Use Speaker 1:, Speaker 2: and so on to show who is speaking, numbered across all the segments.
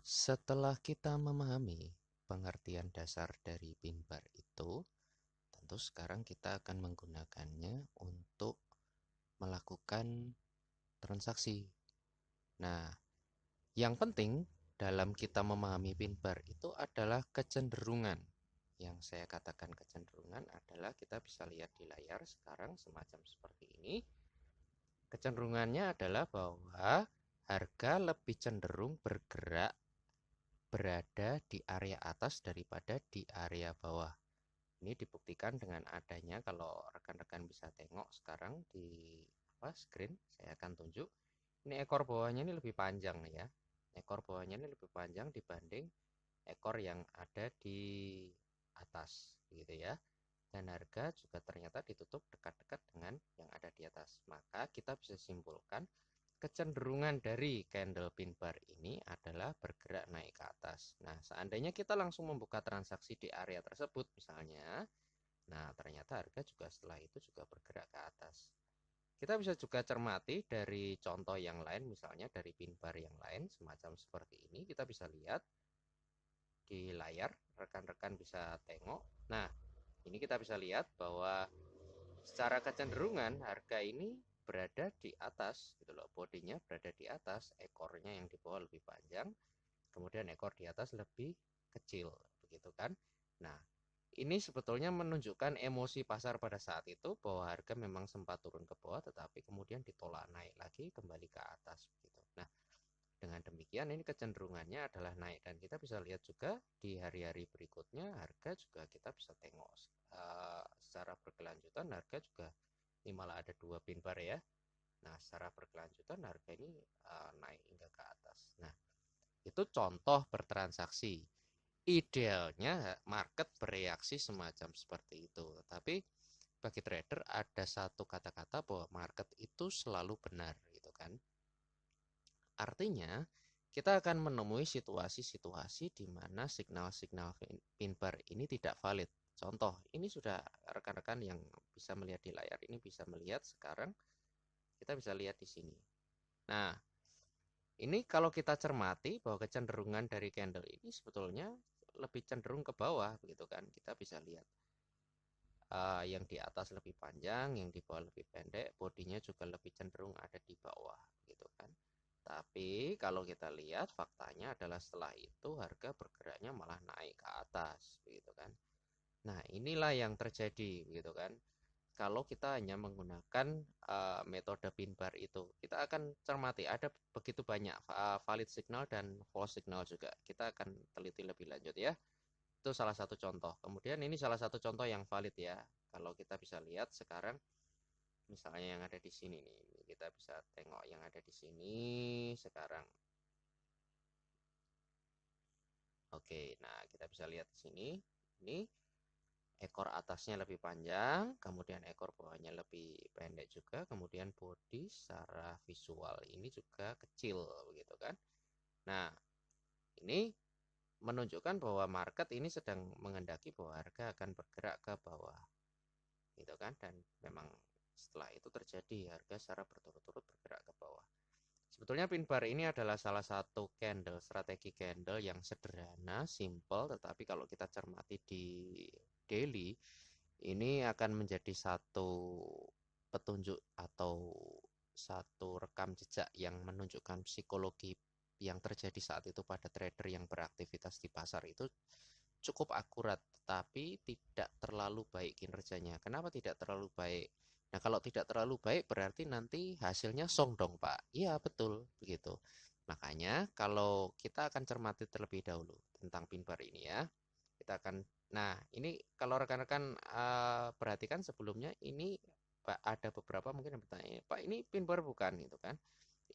Speaker 1: Setelah kita memahami pengertian dasar dari pin bar itu, tentu sekarang kita akan menggunakannya untuk melakukan transaksi. Nah, yang penting dalam kita memahami pin bar itu adalah kecenderungan. Yang saya katakan kecenderungan adalah kita bisa lihat di layar sekarang semacam seperti ini. Kecenderungannya adalah bahwa harga lebih cenderung bergerak berada di area atas daripada di area bawah. Ini dibuktikan dengan adanya, kalau rekan-rekan bisa tengok sekarang di screen, saya akan tunjuk. Ini ekor bawahnya ini lebih panjang ya. Ekor bawahnya ini lebih panjang dibanding ekor yang ada di atas, gitu ya. Dan harga juga ternyata ditutup dekat-dekat dengan yang ada di atas. Maka kita bisa simpulkan kecenderungan dari candle pin bar ini adalah bergerak naik ke atas. Nah, seandainya kita langsung membuka transaksi di area tersebut misalnya, nah ternyata harga juga setelah itu juga bergerak ke atas. Kita bisa juga cermati dari contoh yang lain, misalnya dari pin bar yang lain semacam seperti ini. Kita bisa lihat di layar, rekan-rekan bisa tengok. Nah, ini kita bisa lihat bahwa secara kecenderungan harga ini berada di atas gitu loh, bodinya berada di atas, ekornya yang di bawah lebih panjang, kemudian ekor di atas lebih kecil, begitu kan. Nah, ini sebetulnya menunjukkan emosi pasar pada saat itu bahwa harga memang sempat turun ke bawah tetapi kemudian ditolak naik lagi kembali ke atas begitu. Nah, dengan demikian ini kecenderungannya adalah naik, dan kita bisa lihat juga di hari-hari berikutnya harga juga kita bisa tengok secara berkelanjutan harga juga ini malah ada dua pin bar ya. Nah, secara berkelanjutan harga ini naik hingga ke atas. Nah, itu contoh bertransaksi. Idealnya market bereaksi semacam seperti itu. Tapi bagi trader ada satu kata-kata bahwa market itu selalu benar gitu kan. Artinya kita akan menemui situasi-situasi di mana signal-signal pin bar ini tidak valid. Contoh, ini sudah rekan-rekan yang bisa melihat di layar ini bisa melihat sekarang, kita bisa lihat di sini. Nah, ini kalau kita cermati bahwa kecenderungan dari candle ini sebetulnya lebih cenderung ke bawah begitu kan. Kita bisa lihat yang di atas lebih panjang, yang di bawah lebih pendek, bodinya juga lebih cenderung ada di bawah gitu kan. Tapi kalau kita lihat faktanya adalah setelah itu harga bergeraknya malah naik ke atas begitu kan. Nah, inilah yang terjadi gitu kan. Kalau kita hanya menggunakan metode pin bar itu, kita akan cermati ada begitu banyak valid signal dan false signal juga. Kita akan teliti lebih lanjut ya. Itu salah satu contoh. Kemudian ini salah satu contoh yang valid ya. Kalau kita bisa lihat sekarang misalnya yang ada di sini nih, kita bisa tengok yang ada di sini sekarang. Oke, nah kita bisa lihat di sini. Ini ekor atasnya lebih panjang, kemudian ekor bawahnya lebih pendek juga, kemudian body secara visual ini juga kecil begitu kan. Nah, ini menunjukkan bahwa market ini sedang menghendaki bahwa harga akan bergerak ke bawah gitu kan, dan memang setelah itu terjadi harga secara berturut-turut bergerak ke bawah. Sebetulnya pin bar ini adalah salah satu candle, strategi candle yang sederhana, simple, tetapi kalau kita cermati di daily, ini akan menjadi satu petunjuk atau satu rekam jejak yang menunjukkan psikologi yang terjadi saat itu pada trader yang beraktivitas di pasar itu cukup akurat, tapi tidak terlalu baik kinerjanya. Kenapa tidak terlalu baik? Nah, kalau tidak terlalu baik berarti nanti hasilnya song dong, Pak. Iya, betul, begitu. Makanya kalau kita akan cermati terlebih dahulu tentang pin bar ini ya. Kita akan, nah ini kalau rekan-rekan perhatikan sebelumnya ini Pak, ada beberapa mungkin yang bertanya, Pak ini pin bar bukan gitu kan?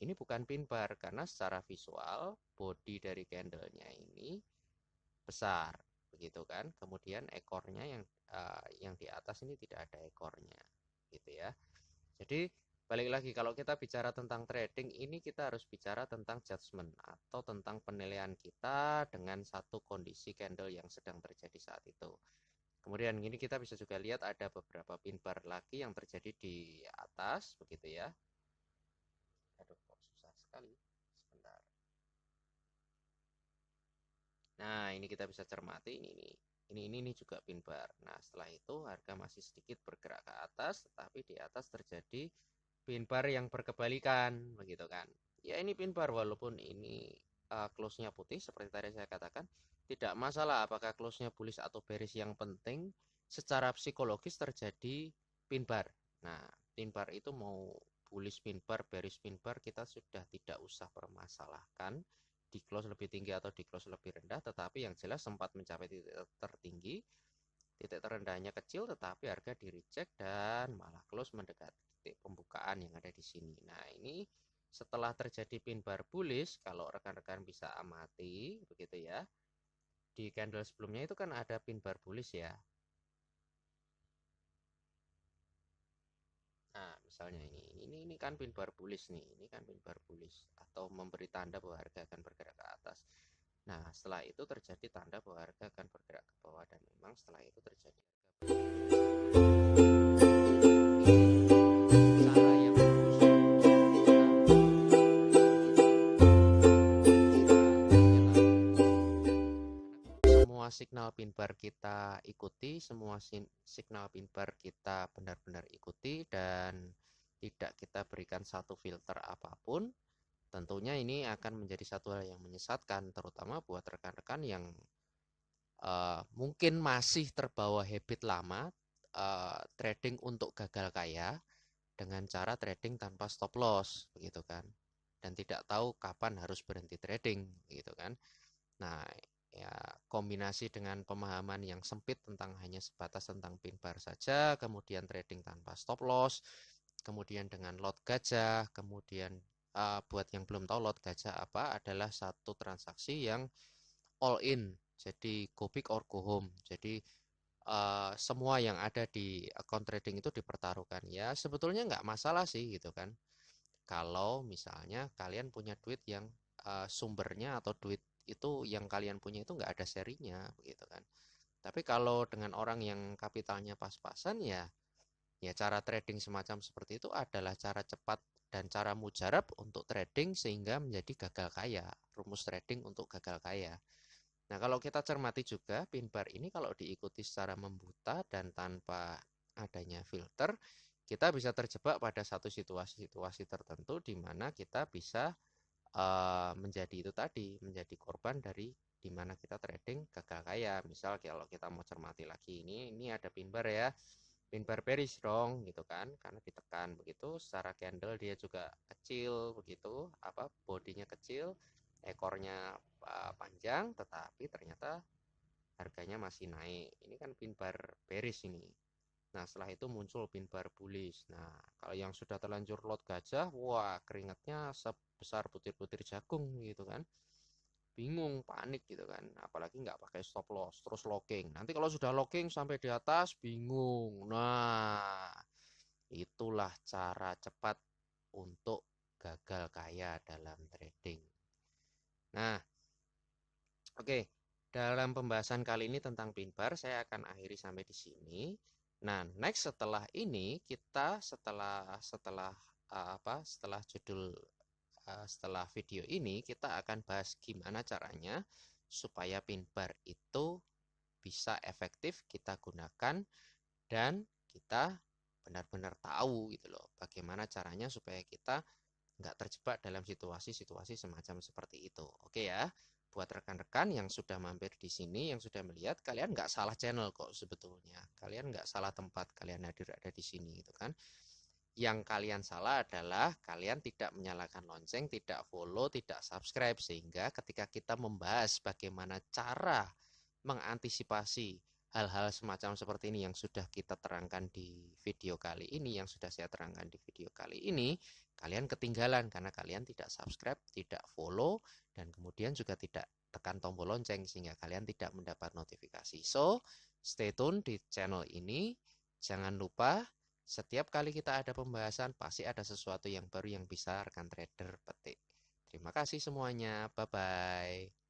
Speaker 1: Ini bukan pin bar karena secara visual body dari candlenya ini besar begitu kan, kemudian ekornya yang di atas ini tidak ada ekornya gitu ya. Jadi balik lagi kalau kita bicara tentang trading ini kita harus bicara tentang judgement atau tentang penilaian kita dengan satu kondisi candle yang sedang terjadi saat itu. Kemudian ini kita bisa juga lihat ada beberapa pin bar lagi yang terjadi di atas begitu ya. Aduh kok susah sekali, sebentar. ini kita bisa cermati ini juga pin bar. Nah, setelah itu harga masih sedikit bergerak ke atas, tetapi di atas terjadi pin bar yang berkebalikan, begitu kan. Ya ini pin bar walaupun ini close-nya putih seperti tadi saya katakan, tidak masalah apakah close-nya bullish atau bearish, yang penting secara psikologis terjadi pin bar. Nah, pin bar itu mau bullish pin bar, bearish pin bar, kita sudah tidak usah permasalahkan di close lebih tinggi atau di close lebih rendah, tetapi yang jelas sempat mencapai titik tertinggi, titik terendahnya kecil, tetapi harga di reject dan malah close mendekati titik pembukaan yang ada di sini. Nah, ini setelah terjadi pin bar bullish, kalau rekan-rekan bisa amati begitu ya, di candle sebelumnya itu kan ada pin bar bullish ya. Nah, misalnya ini kan pin bar bullish nih, ini kan pin bar bullish atau memberi tanda bahwa harga akan bergerak ke atas. Nah, setelah itu terjadi tanda bahwa harga akan bergerak ke bawah, dan memang setelah itu terjadi cara yang bagus semua signal pin bar kita ikuti, semua signal pin bar kita benar-benar ikuti, dan tidak kita berikan satu filter apapun. Tentunya ini akan menjadi satu hal yang menyesatkan, terutama buat rekan-rekan yang mungkin masih terbawa habit lama trading untuk gagal kaya dengan cara trading tanpa stop loss, begitu kan, dan tidak tahu kapan harus berhenti trading, gitu kan. Nah, ya kombinasi dengan pemahaman yang sempit tentang hanya sebatas tentang pin bar saja, kemudian trading tanpa stop loss, kemudian dengan lot gajah, kemudian buat yang belum tahu lot gajah apa, adalah satu transaksi yang all in, jadi go big or go home. Jadi semua yang ada di account trading itu dipertaruhkan. Ya sebetulnya nggak masalah sih gitu kan, kalau misalnya kalian punya duit yang sumbernya atau duit itu yang kalian punya itu nggak ada serinya begitu kan. Tapi kalau dengan orang yang kapitalnya pas-pasan, ya cara trading semacam seperti itu adalah cara cepat dan cara mujarab untuk trading sehingga menjadi gagal kaya, rumus trading untuk gagal kaya. Nah, kalau kita cermati juga pin bar ini kalau diikuti secara membuta dan tanpa adanya filter, kita bisa terjebak pada satu situasi-situasi tertentu di mana kita bisa menjadi itu tadi, menjadi korban dari di mana kita trading gagal kaya. Misal kalau kita mau cermati lagi, ini ada pin bar ya, pin bar bearish dong gitu kan, karena ditekan begitu secara candle dia juga kecil begitu, bodinya kecil, ekornya panjang, tetapi ternyata harganya masih naik. Ini kan pin bar bearish ini. Nah, setelah itu muncul pin bar bullish. Nah, kalau yang sudah terlanjur lot gajah, wah keringatnya sebesar butir-butir jagung gitu kan. Bingung, panik gitu kan. Apalagi nggak pakai stop loss, terus locking. Nanti kalau sudah locking sampai di atas, bingung. Nah, itulah cara cepat untuk gagal kaya dalam trading. Nah, oke, dalam pembahasan kali ini tentang pin bar saya akan akhiri sampai di sini. Nah, next setelah ini kita setelah video ini kita akan bahas gimana caranya supaya pin bar itu bisa efektif kita gunakan dan kita benar-benar tahu gitu loh bagaimana caranya supaya kita nggak terjebak dalam situasi-situasi semacam seperti itu. Oke ya, buat rekan-rekan yang sudah mampir di sini, yang sudah melihat, kalian nggak salah channel kok sebetulnya. Kalian nggak salah tempat, kalian hadir ada di sini gitu kan. Yang kalian salah adalah kalian tidak menyalakan lonceng, tidak follow, tidak subscribe, sehingga ketika kita membahas bagaimana cara mengantisipasi hal-hal semacam seperti ini yang sudah kita terangkan di video kali ini, yang sudah saya terangkan di video kali ini, kalian ketinggalan karena kalian tidak subscribe, tidak follow, dan kemudian juga tidak tekan tombol lonceng sehingga kalian tidak mendapat notifikasi. So, stay tune di channel ini. Jangan lupa setiap kali kita ada pembahasan pasti ada sesuatu yang baru yang bisa rekan trader petik. Terima kasih semuanya. Bye bye.